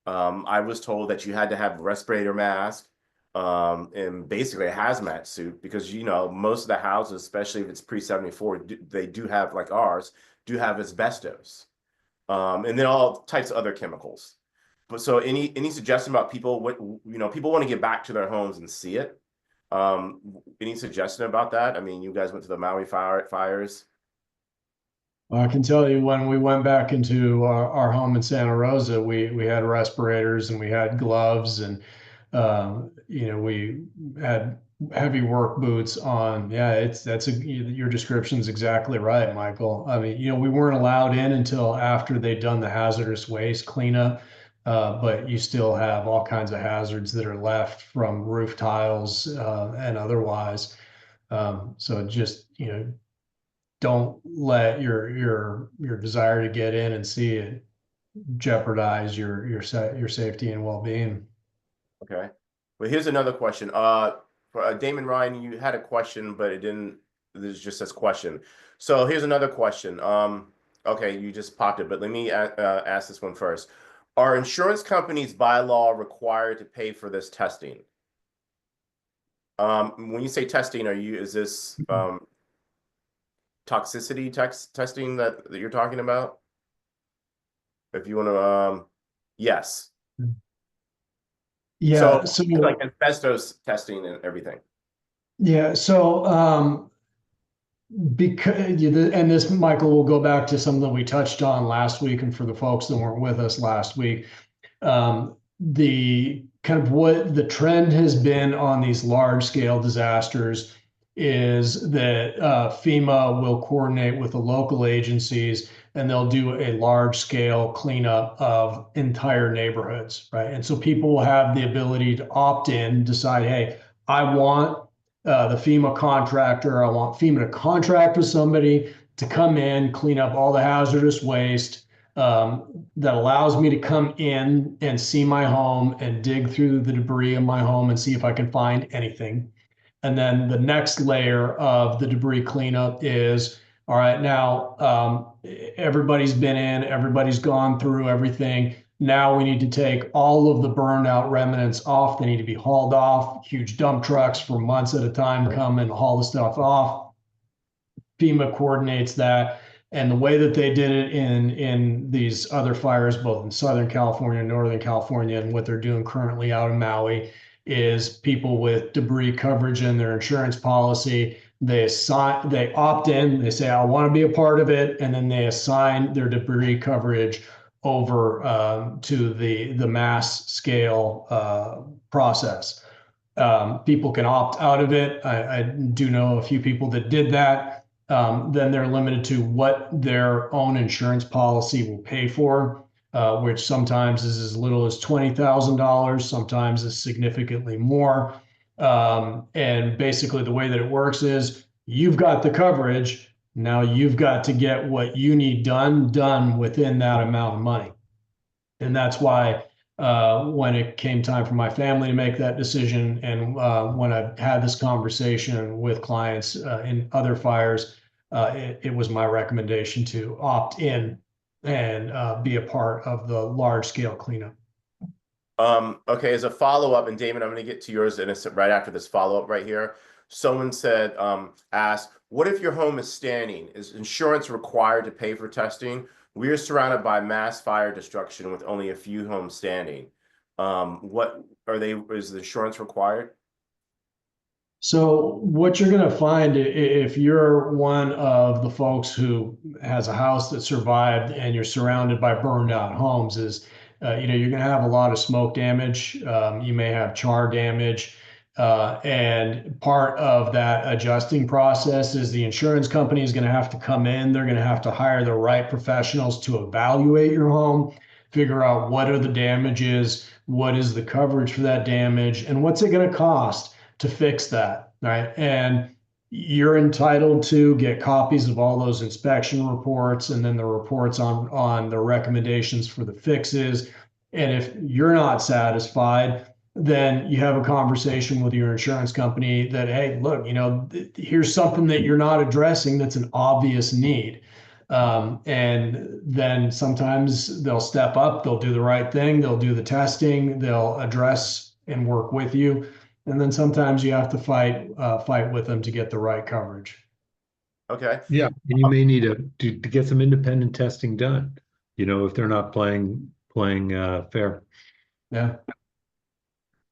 I was told that you had to have a respirator mask. And basically a hazmat suit, because most of the houses, especially if it's pre-74, they do have, like ours, do have asbestos, and then all types of other chemicals. But so any suggestion about people, people want to get back to their homes and see it. Any suggestion about that? I mean, you guys went to the Maui fires. I can tell you, when we went back into our home in Santa Rosa, we had respirators and we had gloves, and we had heavy work boots on. Yeah, your description's exactly right, Michael. I mean, we weren't allowed in until after they'd done the hazardous waste cleanup, but you still have all kinds of hazards that are left from roof tiles and otherwise. So just don't let your desire to get in and see it jeopardize your safety and well-being. Okay. Well, here's another question. For Damon Ryan, you had a question, but it didn't. This just says question. So here's another question. Okay, you just popped it, but let me ask this one first. Are insurance companies by law required to pay for this testing? When you say testing, is this toxicity testing that you're talking about? If you want to, yes. Yeah. So like asbestos testing and everything. Yeah. So and this, Michael, will go back to something we touched on last week, and for the folks that weren't with us last week, the kind of what the trend has been on these large scale disasters is that FEMA will coordinate with the local agencies, and they'll do a large scale cleanup of entire neighborhoods, right? And so people will have the ability to opt in, decide, hey, I want the FEMA contractor, I want FEMA to contract with somebody to come in, clean up all the hazardous waste, that allows me to come in and see my home and dig through the debris in my home and see if I can find anything. And then the next layer of the debris cleanup is, all right, now everybody's been in, everybody's gone through everything. Now we need to take all of the burned out remnants off. They need to be hauled off. Huge dump trucks for months at a time come and haul the stuff off. FEMA coordinates that. And the way that they did it in these other fires, both in Southern California and Northern California, and what they're doing currently out in Maui, is people with debris coverage in their insurance policy. They opt in, they say, I want to be a part of it, and then they assign their debris coverage over to the mass scale process. People can opt out of it. I do know a few people that did that. Then they're limited to what their own insurance policy will pay for, which sometimes is as little as $20,000, sometimes is significantly more. And basically, the way that it works is you've got the coverage. Now you've got to get what you need done within that amount of money. And that's why when it came time for my family to make that decision, and when I've had this conversation with clients in other fires, it was my recommendation to opt in and be a part of the large scale cleanup. Okay, as a follow-up, and Damon, I'm going to get to yours right after this follow-up right here. Someone said, asked, what if your home is standing? Is insurance required to pay for testing? We are surrounded by mass fire destruction with only a few homes standing. What are they, is the insurance required? So what you're going to find if you're one of the folks who has a house that survived and you're surrounded by burned out homes is, you're going to have a lot of smoke damage. You may have char damage. And part of that adjusting process is the insurance company is going to have to come in. They're going to have to hire the right professionals to evaluate your home, figure out what are the damages, what is the coverage for that damage, and what's it going to cost to fix that, right? And you're entitled to get copies of all those inspection reports and then the reports on the recommendations for the fixes. And if you're not satisfied, then you have a conversation with your insurance company that, hey, look, here's something that you're not addressing that's an obvious need. And then sometimes they'll step up, they'll do the right thing, they'll do the testing, they'll address and work with you. And then sometimes you have to fight with them to get the right coverage. Okay. Yeah, and you may need to get some independent testing done, if they're not playing fair. Yeah.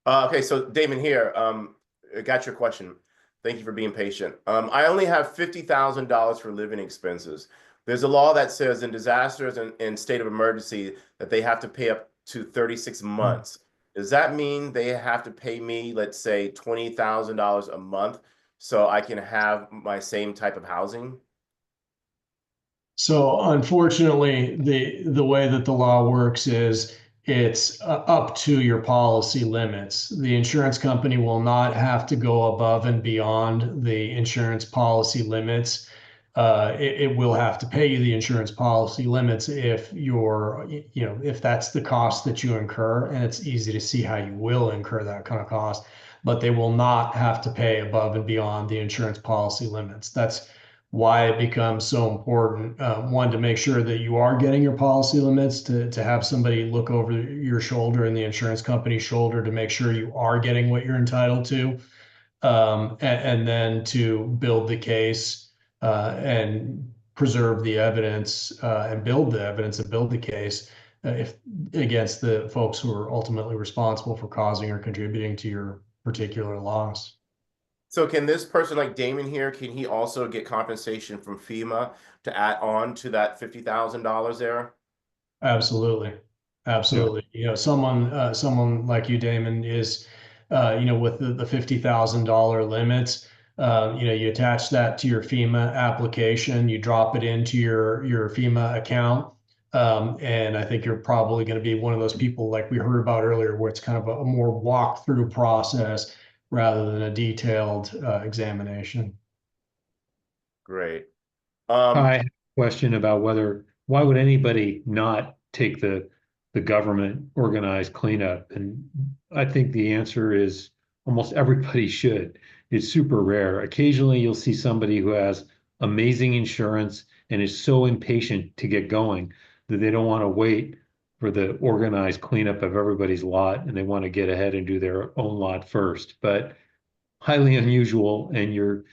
Okay, so Damon here, I got your question. Thank you for being patient. I only have $50,000 for living expenses. There's a law that says in disasters and state of emergency that they have to pay up to 36 months. Does that mean they have to pay me, let's say, $20,000 a month so I can have my same type of housing? So unfortunately, the way that the law works is it's up to your policy limits. The insurance company will not have to go above and beyond the insurance policy limits. It will have to pay you the insurance policy limits if that's the cost that you incur, and it's easy to see how you will incur that kind of cost, but they will not have to pay above and beyond the insurance policy limits. That's why it becomes so important. One, to make sure that you are getting your policy limits, to have somebody look over your shoulder and the insurance company's shoulder to make sure you are getting what you're entitled to. And then to build the case and preserve the evidence and build the evidence and build the case if against the folks who are ultimately responsible for causing or contributing to your particular loss. So can this person like Damon here, can he also get compensation from FEMA to add on to that $50,000 there? Absolutely. Absolutely. Someone like you, Damon, is, with the $50,000 limits, you attach that to your FEMA application, you drop it into your FEMA account. And I think you're probably going to be one of those people like we heard about earlier, where it's kind of a more walk-through process rather than a detailed examination. Great. I have a question about why would anybody not take the government organized cleanup? And I think the answer is almost everybody should. It's super rare. Occasionally you'll see somebody who has amazing insurance and is so impatient to get going that they don't want to wait for the organized cleanup of everybody's lot, and they want to get ahead and do their own lot first. But highly unusual, and you're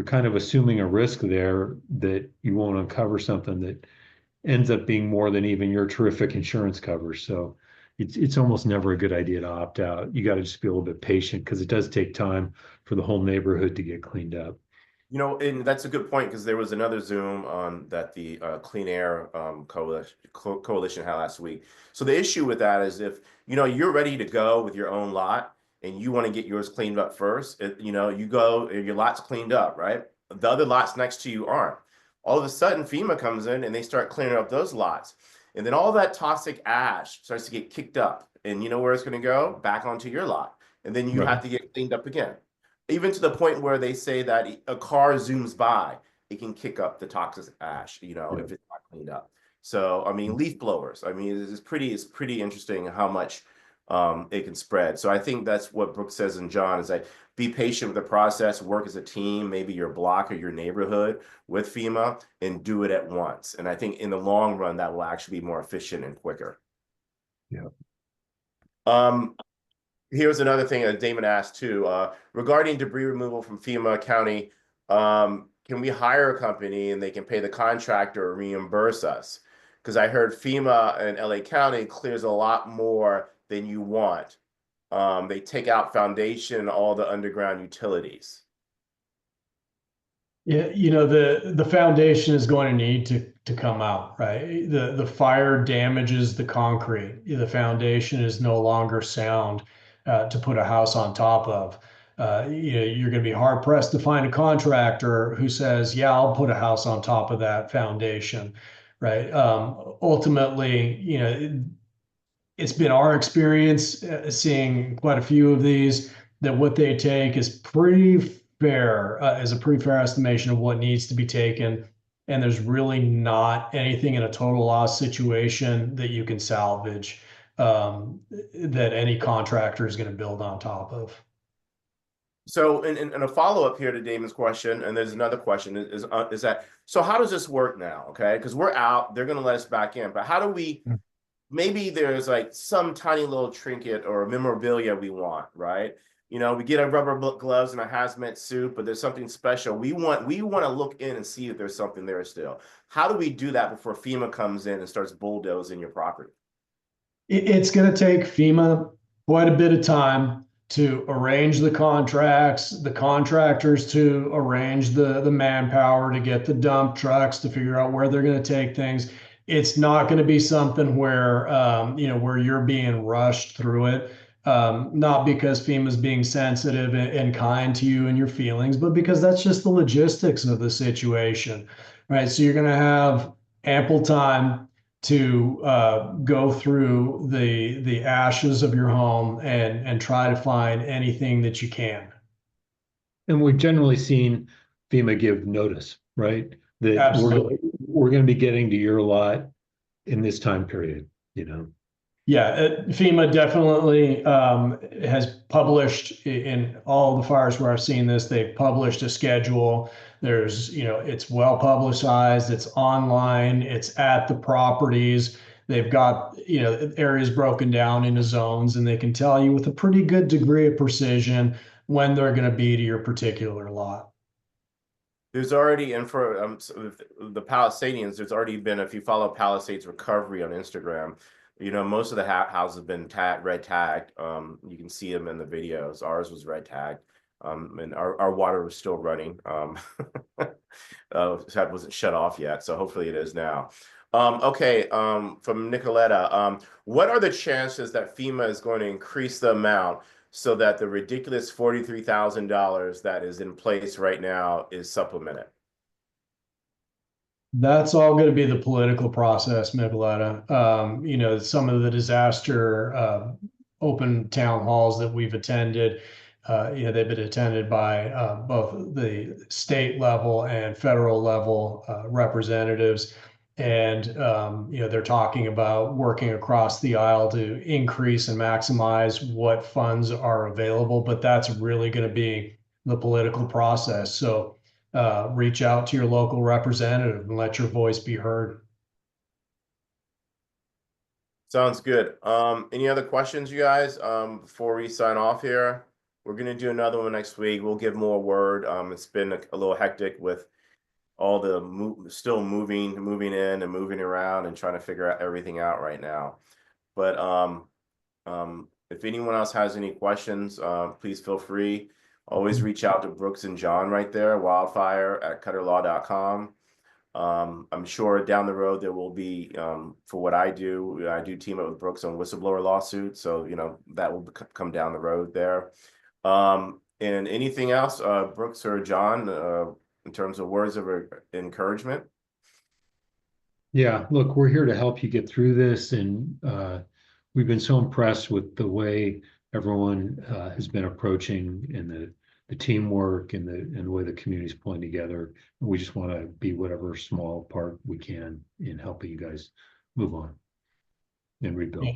kind of assuming a risk there that you won't uncover something that ends up being more than even your terrific insurance covers. So it's almost never a good idea to opt out. You got to just be a little bit patient because it does take time for the whole neighborhood to get cleaned up. You know, and that's a good point because there was another Zoom on that the Clean Air Coalition had last week. So the issue with that is if you know you're ready to go with your own lot and you want to get yours cleaned up first, you know, you go your lot's cleaned up, right? The other lots next to you aren't. All of a sudden, FEMA comes in and they start cleaning up those lots, and then all that toxic ash starts to get kicked up, and you know where it's going to go? Back onto your lot, and then you have Right. to get cleaned up again, even to the point where they say that a car zooms by, it can kick up the toxic ash, you know, Yeah. if it's not cleaned up. So, I mean, leaf blowers, I mean, it's pretty interesting how much it can spread. So I think that's what Brooke says in John is like, be patient with the process, work as a team, maybe your block or your neighborhood with FEMA and do it at once. And I think in the long run, that will actually be more efficient and quicker. Yeah. Um, Here's another thing that Damon asked too, regarding debris removal from FEMA County, can we hire a company and they can pay the contractor or reimburse us? Because I heard FEMA and LA County clears a lot more than you want. They take out foundation, all the underground utilities. Yeah, you know, the foundation is going to need to come out, right? The fire damages the concrete. The foundation is no longer sound to put a house on top of. You know, you're going to be hard pressed to find a contractor who says, "Yeah, I'll put a house on top of that foundation," right? Ultimately, you know, it's been our experience seeing quite a few of these that what they take is pretty fair, is a pretty fair estimation of what needs to be taken. And there's really not anything in a total loss situation that you can salvage that any contractor is going to build on top of. So, and a follow-up here to Damon's question, and there's another question is that, so how does this work now? Okay, because we're out, they're going to let us back in, but how do we, maybe there's like some tiny little trinket or memorabilia we want, right? You know, we get our rubber gloves and a hazmat suit, but there's something special. We want to look in and see if there's something there still. How do we do that before FEMA comes in and starts bulldozing your property? It's going to take FEMA quite a bit of time to arrange the contracts, the contractors to arrange the manpower to get the dump trucks to figure out where they're going to take things. It's not going to be something where you know, where you're being rushed through it. Not because FEMA is being sensitive and kind to you and your feelings, but because that's just the logistics of the situation, right? So you're going to have ample time to go through the ashes of your home and try to find anything that you can. And we've generally seen FEMA give notice, right? That Absolutely. we're going to be getting to your lot in this time period, you know. Yeah, FEMA definitely has published in all the fires where I've seen this, they've published a schedule. There's, you know, it's well publicized, it's online, it's at the properties. They've got, you know, areas broken down into zones, and they can tell you with a pretty good degree of precision when they're going to be to your particular lot. There's already, and for the Palisadians, there's already been, if you follow Palisades Recovery on Instagram, you know, most of the houses have been red tagged. You can see them in the videos. Ours was red tagged, and our water was still running. That wasn't shut off yet, so hopefully it is now. Okay, from Nicoletta, what are the chances that FEMA is going to increase the amount so that the ridiculous $43,000 that is in place right now is supplemented? That's all going to be the political process, Migueletta. You know, some of the disaster open town halls that we've attended, you know, they've been attended by both the state level and federal level representatives. And, you know, they're talking about working across the aisle to increase and maximize what funds are available. But that's really going to be the political process. So, reach out to your local representative and let your voice be heard. Sounds good. Any other questions, you guys, before we sign off here? We're gonna do another one next week. We'll give more word. It's been a little hectic with all the still moving in and moving around and trying to figure out everything out right now. But if anyone else has any questions, please feel free. always reach out to Brooks and John right there, wildfire@cutterlaw.com. I'm sure down the road there will be, for what I do team up with Brooks on whistleblower lawsuits. So, that will come down the road there. And anything else, Brooks or John, in terms of words of encouragement? Yeah, look, we're here to help you get through this, and we've been so impressed with the way everyone has been approaching, and the teamwork and the way the community's pulling together. And we just want to be whatever small part we can in helping you guys move on and rebuild.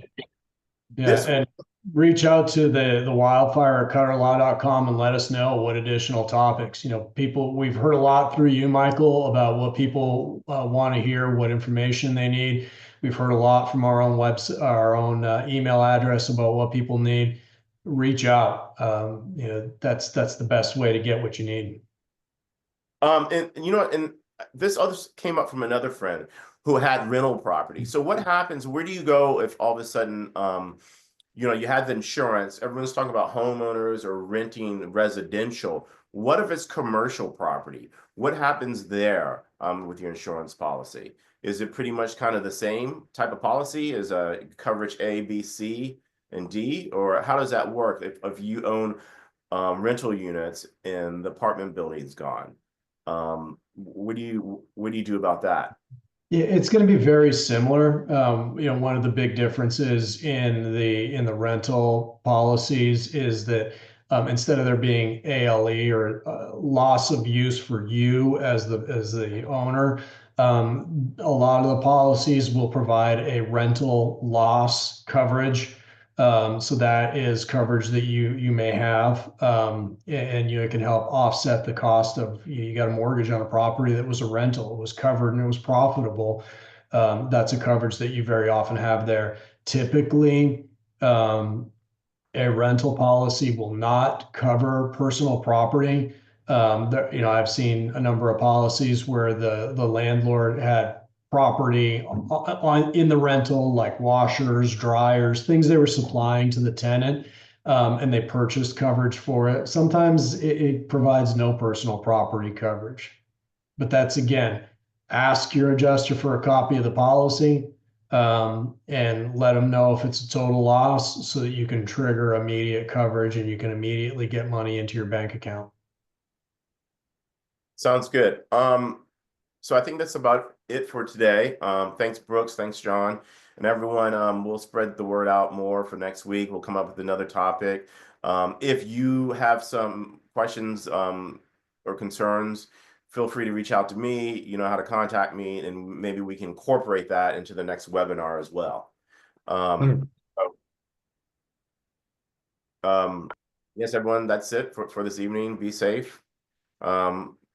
Yeah, and reach out to the wildfire at cutterlaw.com and let us know what additional topics. We've heard a lot through you, Michael, about what people want to hear, what information they need. We've heard a lot from our own website, our own email address about what people need. Reach out. That's the best way to get what you need. And this other came up from another friend who had rental property. So what happens? Where do you go if all of a sudden, you had the insurance? Everyone's talking about homeowners or renting residential. What if it's commercial property? What happens there with your insurance policy? Is it pretty much kind of the same type of policy as coverage A, B, C, and D, or how does that work if you own rental units and the apartment building's gone? What do you do about that? Yeah, it's going to be very similar. One of the big differences in the rental policies is that instead of there being ALE or loss of use for you as the owner, a lot of the policies will provide a rental loss coverage. So that is coverage that you may have, and it can help offset the cost of you got a mortgage on a property that was a rental, it was covered and it was profitable. That's a coverage that you very often have there. Typically, a rental policy will not cover personal property. I've seen a number of policies where the landlord had property in the rental, like washers, dryers, things they were supplying to the tenant, and they purchased coverage for it. Sometimes it provides no personal property coverage, but that's, again, ask your adjuster for a copy of the policy, and let them know if it's a total loss so that you can trigger immediate coverage and you can immediately get money into your bank account. Sounds good. So I think that's about it for today. Thanks, Brooks. Thanks, John. And everyone, we'll spread the word out more for next week. We'll come up with another topic. If you have some questions or concerns, feel free to reach out to me. You know how to contact me, and maybe we can incorporate that into the next webinar as well. Yes, everyone, that's it for this evening. Be safe.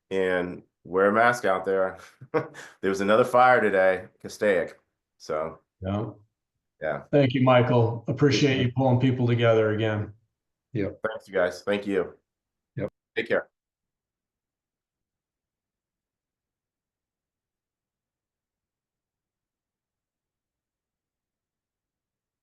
And wear a mask out there. There was another fire today, Castaic. So yeah. Thank you, Michael. Appreciate you pulling people together again. Yeah. Thanks, you guys. Thank you. Yep. Take care.